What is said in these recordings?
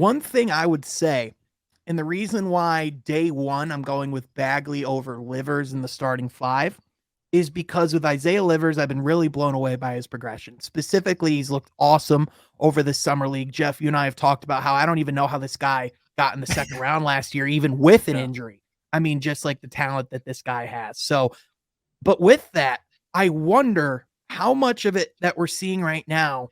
One thing I would say, and the reason why day one I'm going with Bagley over Livers in the starting five is because with Isaiah Livers, I've been really blown away by his progression. Specifically, he's looked awesome over the summer league. Jeff, you and I have talked about how I don't even know how this guy got in the second round last year, even with an injury. I mean, just like the talent that this guy has. So, but with that, I wonder how much of it that we're seeing right now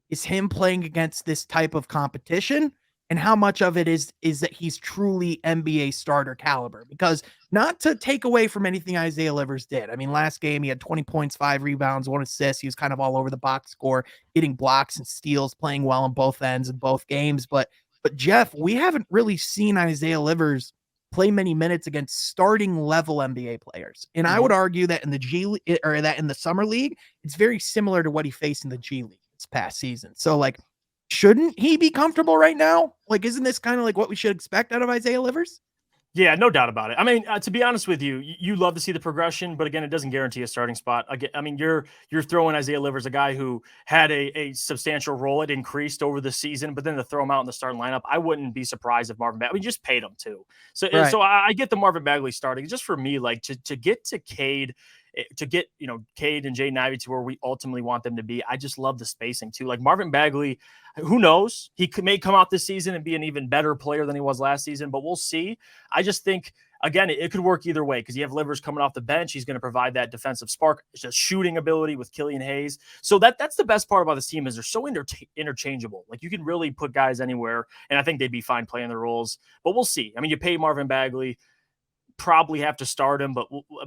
is him playing against this type of competition and how much of it is that he's truly NBA starter caliber. Because not to take away from anything Isaiah Livers did. I mean, last game he had 20 points, 5 rebounds, 1 assist. He was kind of all over the box score, getting blocks and steals, playing well on both ends in both games. But Jeff, we haven't really seen Isaiah Livers play many minutes against starting level NBA players. And I would argue that in the that in the summer league, it's very similar to what he faced in the G League this past season. So like, shouldn't he be comfortable right now? Like, isn't this kind of like what we should expect out of Isaiah Livers? Yeah, no doubt about it. I mean, to be honest with you, you love to see the progression, but again, it doesn't guarantee a starting spot. Again, I mean, you're throwing Isaiah Livers, a guy who had a substantial role. It increased over the season, but then to throw him out in the starting lineup, I wouldn't be surprised if Marvin Bagley just paid him too. So, Right. so I get the Marvin Bagley starting. Just for me, like to get to Cade, to get Cade and Jaden Ivey to where we ultimately want them to be. I just love the spacing too. Like Marvin Bagley, who knows? He may come out this season and be an even better player than he was last season, but we'll see. I just think, again, it could work either way because you have Livers coming off the bench. He's going to provide that defensive spark, just shooting ability with Killian Hayes. So that's the best part about this team is they're so interchangeable. Like you can really put guys anywhere, and I think they'd be fine playing their roles. But we'll see. I mean, you pay Marvin Bagley, probably have to start him,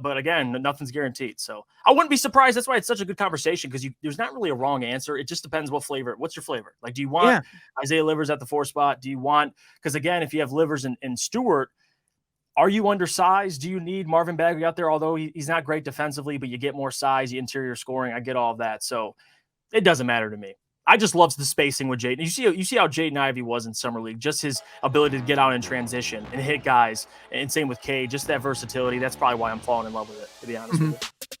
but again, nothing's guaranteed. So I wouldn't be surprised. That's why it's such a good conversation because there's not really a wrong answer. It just depends what flavor. What's your flavor? Like, do you want Isaiah Livers at the 4 spot? Do you want because again, if you have Livers and Stewart, are you undersized? Do you need Marvin Bagley out there? Although he's not great defensively, but you get more size, you interior scoring. I get all of that, so it doesn't matter to me. I just love the spacing with Jaden. You see how Jaden Ivey was in summer league, just his ability to get out in transition and hit guys, and same with Cade, just that versatility. That's probably why I'm falling in love with it, to be honest with you.